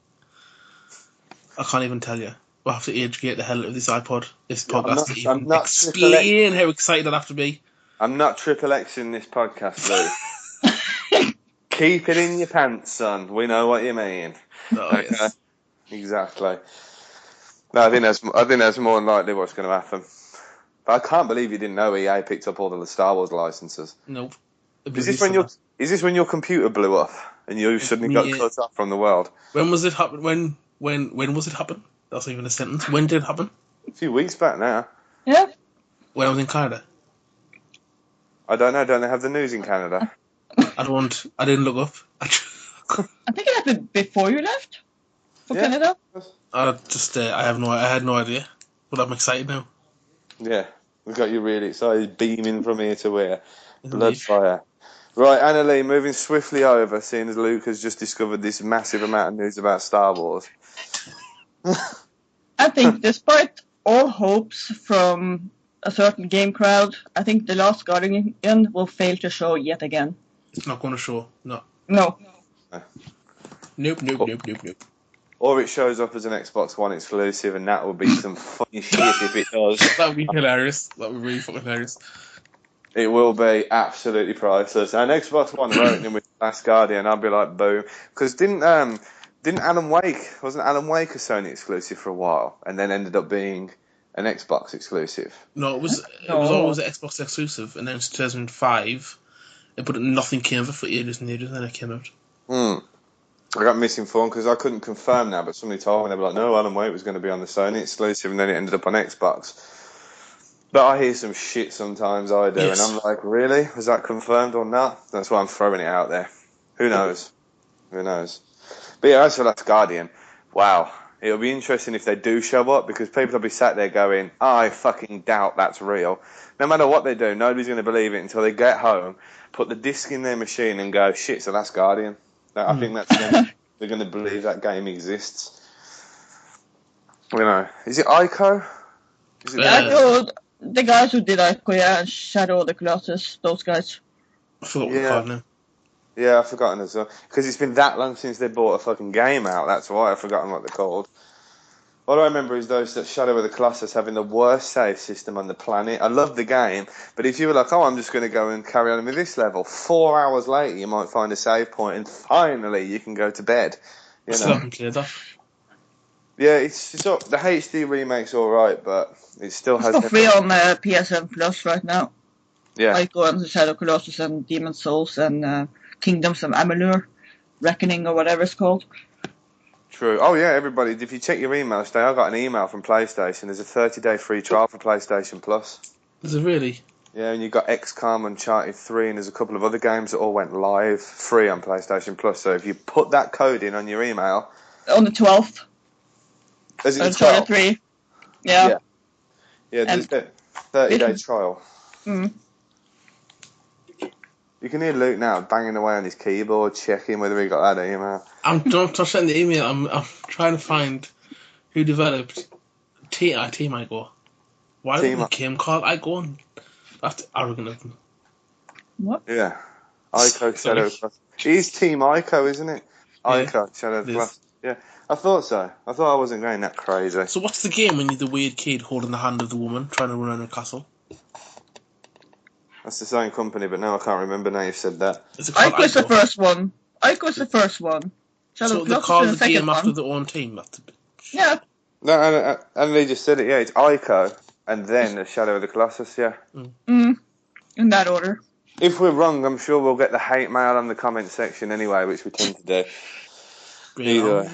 I can't even tell you. We'll have to age-gate the hell out of this iPod, this podcast, to even explain how excited I'd have to be. I'm not triple Xing this podcast, Lou. Keep it in your pants, son. We know what you mean. Oh, okay. Yes. Exactly. No, I think that's more than likely what's going to happen. But I can't believe you didn't know EA picked up all of the Star Wars licenses. Nope. Is this when your computer blew up and you suddenly got cut off from the world? When was it happen? When was it happen? That's not even a sentence. When did it happen? A few weeks back now. Yeah. When I was in Canada. I don't know. Don't they have the news in Canada? I didn't look up. I think it happened before you left for Canada. I had no idea. But I'm excited now. Yeah, we got you really excited, beaming from ear to ear. Blood fire. Right, Annalie, moving swiftly over, seeing as Luke has just discovered this massive amount of news about Star Wars. I think despite all hopes from a certain game crowd, I think The Last Guardian will fail to show yet again. It's not going to show. No. No. Nope. Or it shows up as an Xbox One exclusive, and that would be some funny shit if it does. That would be hilarious. That would be really fucking hilarious. It will be absolutely priceless. And Xbox One wrote in with Last Guardian, I'd be like, boom. Because wasn't Alan Wake a Sony exclusive for a while, and then ended up being an Xbox exclusive? No, it was always an Xbox exclusive, and then in 2005, but nothing came of it for ages and ages, and then it came out. I got misinformed because I couldn't confirm now, but somebody told me, they were like, no, Alan Wake was going to be on the Sony exclusive, and then it ended up on Xbox. But I hear some shit sometimes, I do, yes. And I'm like, really? Was that confirmed or not? That's why I'm throwing it out there. Who knows? But yeah, as for Last Guardian, wow. It'll be interesting if they do show up, because people will be sat there going, I fucking doubt that's real. No matter what they do, nobody's going to believe it until they get home, put the disc in their machine and go, shit, it's The Last Guardian. I think that's when they're going to believe that game exists. You know, is it Ico? Is it Ico, the guys who did Ico, yeah, and Shadow of the Colossus, those guys. I forgot what they called now. Yeah, I've forgotten as well. Because it's been that long since they bought a fucking game out, that's why I've forgotten what they're called. All I remember is those that Shadow of the Colossus having the worst save system on the planet. I love the game, but if you were like, oh, I'm just going to go and carry on with this level, 4 hours later you might find a save point, and finally you can go to bed. You know? Still haven't cleared that. Yeah, it's up. The HD remake's alright, but it still has... It's for free on PSN Plus right now. Yeah. Ico and Shadow of the Colossus and Demon Souls and Kingdoms of Amalur, Reckoning or whatever it's called. True. Oh yeah, everybody, if you check your emails today, I got an email from PlayStation. There's a 30-day free trial for PlayStation Plus. Is it really? Yeah, and you've got XCOM, Uncharted 3, and there's a couple of other games that all went live free on PlayStation Plus. So if you put that code in on your email... On the 12th. Is it the 12th? Uncharted 3. Yeah. Yeah, there's a 30-day trial. Mm. You can hear Luke now banging away on his keyboard, checking whether he got that email. Don't touch that in the email. I'm trying to find who developed Team Ico. Why did the game called Ico? That's arrogant of them. What? Yeah. Ico Shadow of the Colossus. It is Team Ico, isn't it? Ico Yeah, Shadow of the Colossus. Yeah. I thought so. I thought I wasn't going that crazy. So what's the game when you're the weird kid holding the hand of the woman trying to run around a castle? That's the same company, but now I can't remember now you've said that. Ico's the first one. Ico's the first one. So they call the game after their own team? Yeah. No, and they just said it, yeah, it's Ico, and then the Shadow of the Colossus, yeah. In that order. If we're wrong, I'm sure we'll get the hate mail on the comment section anyway, which we tend to do. Either way.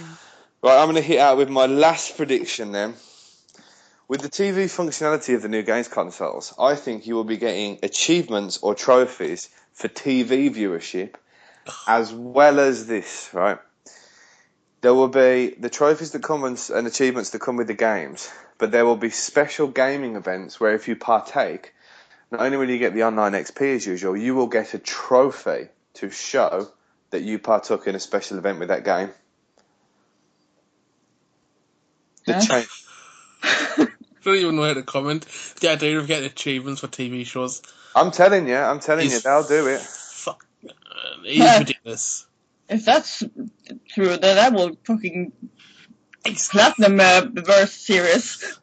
Right, I'm going to hit out with my last prediction then. With the TV functionality of the new games consoles, I think you will be getting achievements or trophies for TV viewership, as well as this, right? There will be the trophies that come and achievements that come with the games, but there will be special gaming events where if you partake, not only will you get the online XP as usual, you will get a trophy to show that you partook in a special event with that game. I don't even know how to comment. The idea of getting achievements for TV shows. I'm telling you, they'll do it. Fuck. It's ridiculous. If that's true, then I will fucking platinum verse series.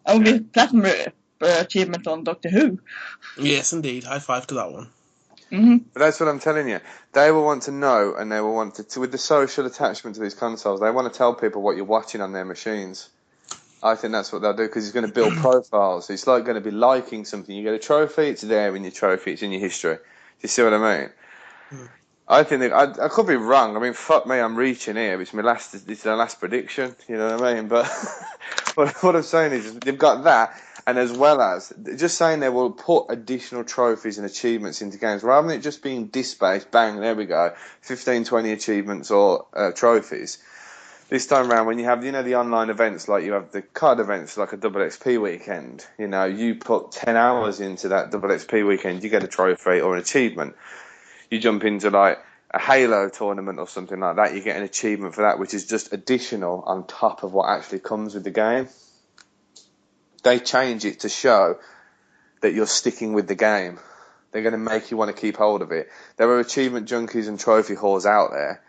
I will be platinum achievement on Doctor Who. Yes, indeed. High five to that one. Mm-hmm. But that's what I'm telling you. They will want to know, and they will want to with the social attachment to these consoles, they want to tell people what you're watching on their machines. I think that's what they'll do, because it's going to build profiles. It's like going to be liking something. You get a trophy, it's there in your trophy, it's in your history. Do you see what I mean? I think I could be wrong. I mean, fuck me, I'm reaching here. It's my last prediction. You know what I mean? But what I'm saying is they've got that, and as well as just saying they will put additional trophies and achievements into games rather than it just being disc-based. Bang, there we go, 15, 20 achievements or trophies. This time around, when you have, the online events, like you have the card events, like a double XP weekend, you put 10 hours into that double XP weekend, you get a trophy or an achievement. You jump into like a Halo tournament or something like that, you get an achievement for that, which is just additional on top of what actually comes with the game. They change it to show that you're sticking with the game. They're going to make you want to keep hold of it. There are achievement junkies and trophy whores out there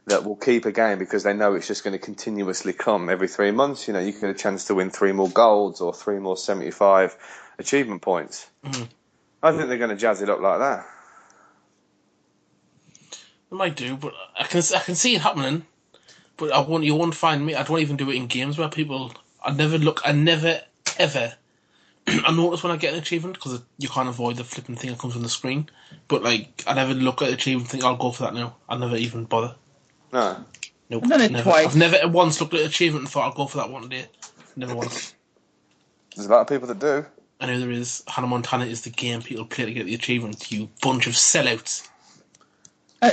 that will keep a game because they know it's just going to continuously come every 3 months. You get a chance to win 3 more golds or 3 more 75 achievement points. Mm-hmm. I think they're going to jazz it up like that. They might do, but I can see it happening. But you won't find me. I don't even do it in games where people. I never ever. I notice when I get an achievement because you can't avoid the flipping thing that comes on the screen. But I never look at the achievement and think I'll go for that now. I never even bother. No. Nope. I've done it twice. I've never once looked at the achievement and thought I'll go for that one today. Never once. There's a lot of people that do. I know there is. Hannah Montana is the game people play to get the achievement. You bunch of sellouts.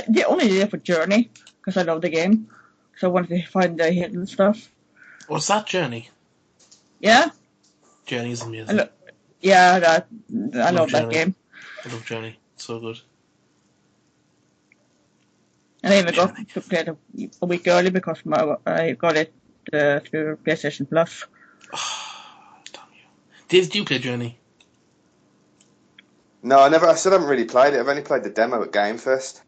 They only did it for Journey because I love the game. So I wanted to find the hidden stuff. What's that, Journey? Yeah, Journey is amazing. I love that Journey. game. I love Journey. It's so good. And I even got to play it a week early because I got it through PlayStation Plus. Damn you. Did you play Journey? No, I still haven't really played it. I've only played the demo at Game Fest.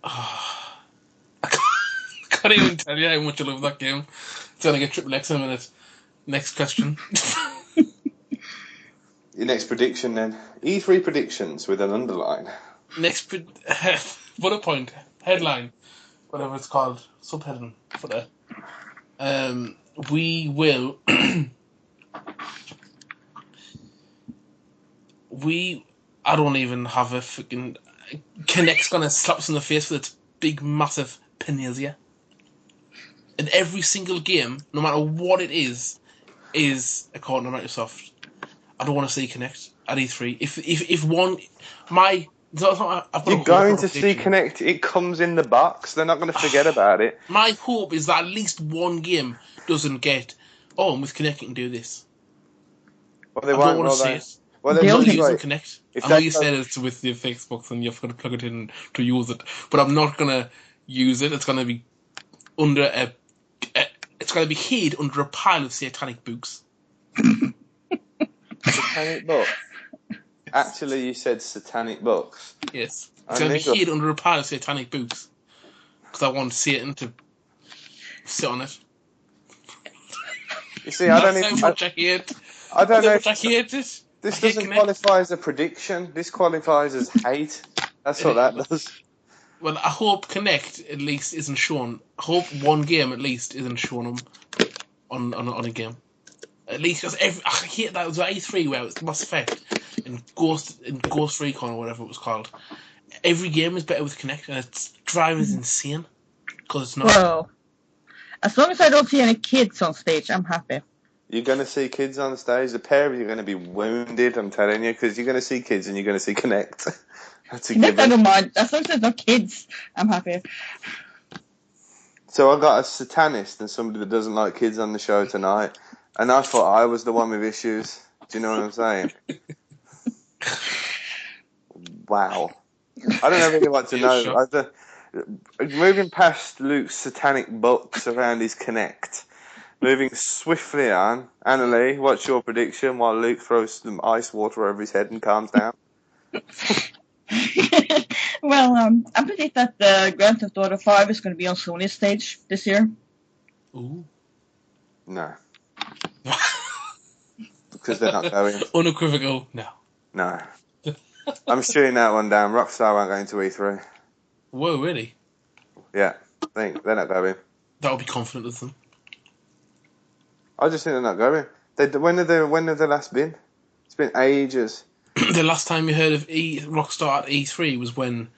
I can't even tell you how much I love that game. It's gonna get triple X in a minute. Next question. Your next prediction then. E3 predictions with an underline. Next bullet point, headline, whatever it's called, subheading for that. We will. I don't even have a freaking. Kinect's gonna slap us in the face with its big, massive panacea. And every single game, no matter what it is according to Microsoft. I don't want to see Kinect at E3. If one, my. You're going to see Kinect. It comes in the box. They're not going to forget about it. My hope is that at least one game doesn't get. Oh, and with Kinect you can do this. Well, they I won't. don't want to see it. Well, I'm not using right. Kinect. I know you said it's with the Xbox and you've got to plug it in to use it, but I'm not gonna use it. It's gonna be under a. It's gonna be hid under a pile of satanic books. Satanic books. Actually, you said satanic books. Yes, it's gonna be hid under a pile of satanic books because I want Satan to sit on it. You see, I don't even. I don't know. I hate it. This doesn't qualify as a prediction. This qualifies as hate. That's what that does. Well, I hope Kinect at least isn't shown. I hope one game at least isn't shown on a game. At least because I hate that. It was A3 where it was Mass Effect and Ghost Recon or whatever it was called. Every game is better with Kinect, and it's driving us insane because it's not. Well, as long as I don't see any kids on stage, I'm happy. You're going to see kids on stage. The pair of you are going to be wounded, I'm telling you, because you're going to see kids and you're going to see Kinect. That's a Kinect, given. I don't mind. As long as there's no kids, I'm happy. So I got a satanist and somebody that doesn't like kids on the show tonight, and I thought I was the one with issues. Do you know what I'm saying? Wow. I don't really want to know. Moving past Luke's satanic books around his Kinect. Moving swiftly on, Annalie, what's your prediction while Luke throws some ice water over his head and calms down? Well, I predict that Grand Theft Auto 5 is going to be on Sony's stage this year. Ooh. No. Because they're not going. Unequivocal, no. No. I'm shooting that one down. Rockstar aren't going to E3. Whoa, really? Yeah. They're not going. That would be confident of them. I just think they're not going. When have they last been? It's been ages. The last time you heard of Rockstar at E3 was when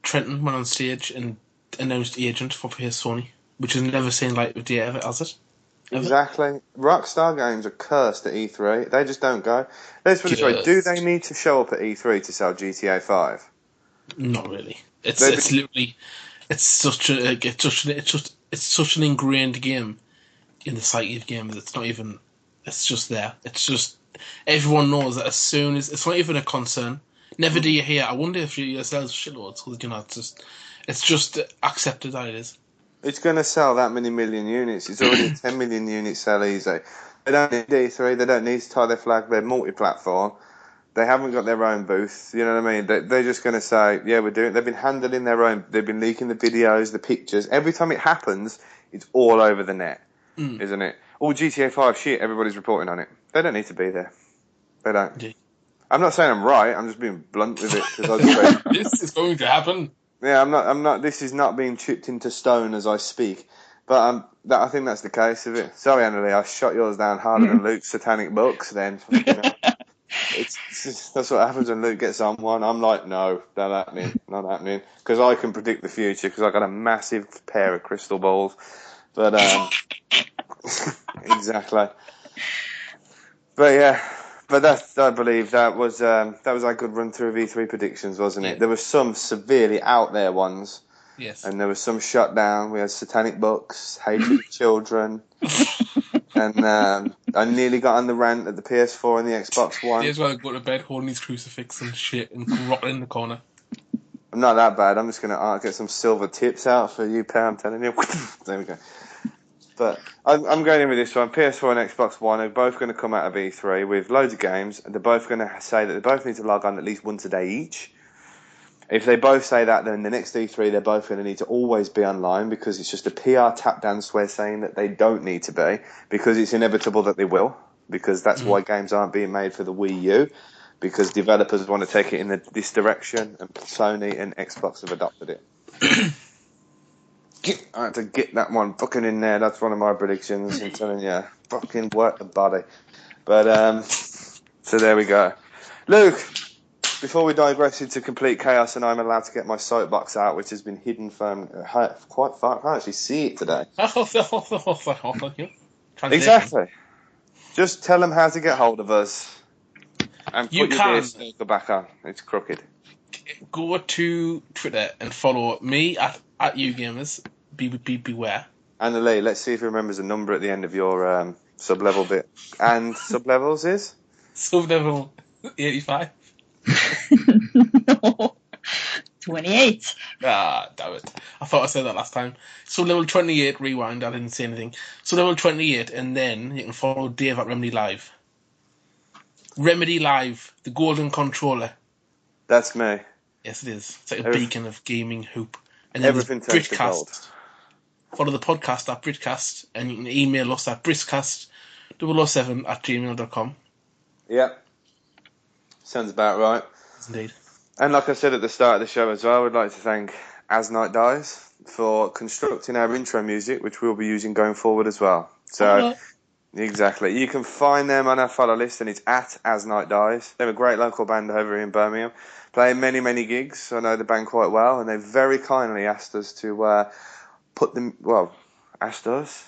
Trenton went on stage and announced Agent for PS Sony, which has never seen light of day ever, has it? Ever? Exactly. Rockstar games are cursed at E3. They just don't go. Let's put it this way: do they need to show up at E3 to sell GTA 5? Not really. It's literally it's such an ingrained game in the psyche of gamers. It's not even. It's just there. It's just everyone knows that as soon as it's not even a concern. Never do you hear. I wonder if you sells shitloads because it's just accepted that it is. It's going to sell that many million units. It's already a 10 million unit sell easy. They don't need E3. They don't need to tie their flag. They're multi-platform. They haven't got their own booth. You know what I mean? They're just going to say, yeah, we're doing it. They've been handling their own. They've been leaking the videos, the pictures. Every time it happens, it's all over the net, isn't it? All GTA 5 shit, everybody's reporting on it. They don't need to be there. They don't. Yeah. I'm not saying I'm right. I'm just being blunt with it. This is going to happen. Yeah, I'm not. This is not being chipped into stone as I speak. But I think that's the case of it. Sorry, Annalie, I shot yours down harder than Luke's satanic books. Then that's what happens when Luke gets on one. I'm like, no, not happening. Because I can predict the future because I got a massive pair of crystal balls. But exactly. But yeah. But I believe that was our good run through of E3 predictions, wasn't it? Yeah. There were some severely out there ones. Yes. And there was some shut down. We had satanic books, hatred of children. and I nearly got on the rant at the PS4 and the Xbox One. Here's where I go to bed holding his crucifix and shit and rotting in the corner. I'm not that bad. I'm just going to get some silver tips out for you, pal. I'm telling you. There we go. But I'm going in with this one. PS4 and Xbox One are both going to come out of E3 with loads of games, and they're both going to say that they both need to log on at least once a day each. If they both say that, then the next E3 they're both going to need to always be online, because it's just a PR tap dance way saying that they don't need to be, because it's inevitable that they will, because that's why games aren't being made for the Wii U, because developers want to take it in this direction, and Sony and Xbox have adopted it. I had to get that one fucking in there. That's one of my predictions. I'm telling you, fucking work the body. But so there we go. Luke, before we digress into complete chaos, and I'm allowed to get my soapbox out, which has been hidden from quite far. I can't actually see it today. Exactly. Just tell them how to get hold of us, and put your dear sneaker back on. It's crooked. Go to Twitter and follow me at YouGamers. Beware. Anna Lee, let's see if he remembers a number at the end of your sub-level bit. And sub-levels is? Sub-level 85. No. 28. Ah, damn it. I thought I said that last time. Sub-level 28, rewind, I didn't say anything. Sub-level 28, and then you can follow Dave at Remedy Live. Remedy Live, the golden controller. That's me. Yes, it is. It's like a beacon of gaming hoop. And then Everything turns to gold. Follow the podcast at BritCast, and you can email us at britcast007@gmail.com. Yep. Sounds about right. Indeed. And like I said at the start of the show as well, I would like to thank As Night Dies for constructing our intro music, which we'll be using going forward as well. So, exactly. You can find them on our follow list, and it's at As Night Dies. They're a great local band over here in Birmingham, playing many, many gigs. I know the band quite well, and they very kindly asked us to asked us?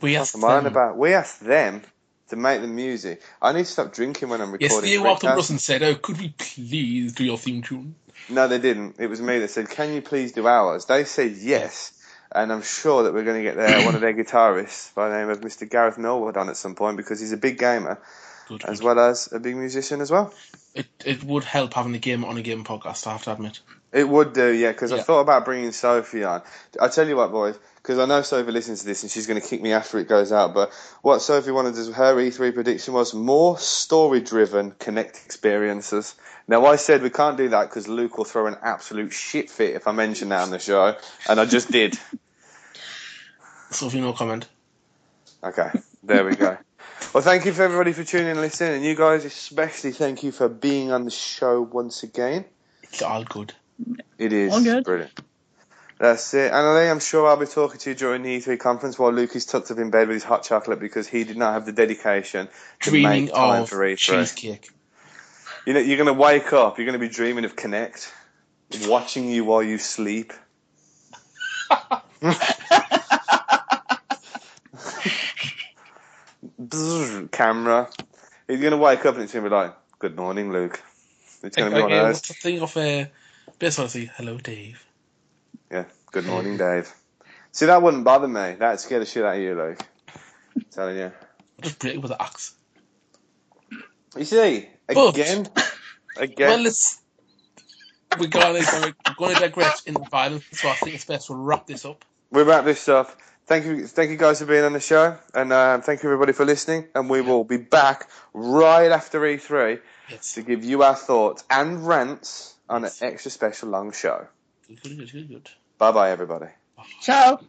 We asked them. We asked them to make the music. I need to stop drinking when I'm recording. Yes, they walked up to us and said, "Oh, could we please do your theme tune?" No, they didn't. It was me that said, "Can you please do ours?" They said yes, and I'm sure that we're going to get one of their guitarists by the name of Mr. Gareth Norwood on at some point, because he's a big gamer, as well as a big musician as well. It would help having a game on a game podcast, I have to admit. It would do, yeah, because I thought about bringing Sophie on. I tell you what, boys, because I know Sophie listens to this and she's going to kick me after it goes out, but what Sophie wanted as her E3 prediction was more story-driven Connect experiences. Now, I said we can't do that because Luke will throw an absolute shit fit if I mention that on the show, and I just did. Sophie, no comment. Okay, there we go. Well, thank you for everybody for tuning and listening, and you guys especially thank you for being on the show once again. It's all good. It is. All good. Brilliant. That's it. Annalie, I'm sure I'll be talking to you during the E3 conference while Luke is tucked up in bed with his hot chocolate because he did not have the dedication to make time for E3. Cheesecake. You know, you're going to wake up, you're going to be dreaming of Connect, watching you while you sleep. Camera. You're going to wake up and it's going to be like, "Good morning, Luke." It's going to be one of those. What's the thing of best one to say, "Hello, Dave." Yeah, "Good morning, Dave." See, that wouldn't bother me. That'd scare the shit out of you, Luke. I'm telling you. Just break it with an axe. You see, again. Well, we're going to digress into violence, so I think it's best we'll wrap this up. We'll wrap this up. Thank you guys for being on the show, and thank you everybody for listening. And we will be back right after E3 to give you our thoughts and rants on an extra special long show. Good. Bye bye, everybody. Ciao.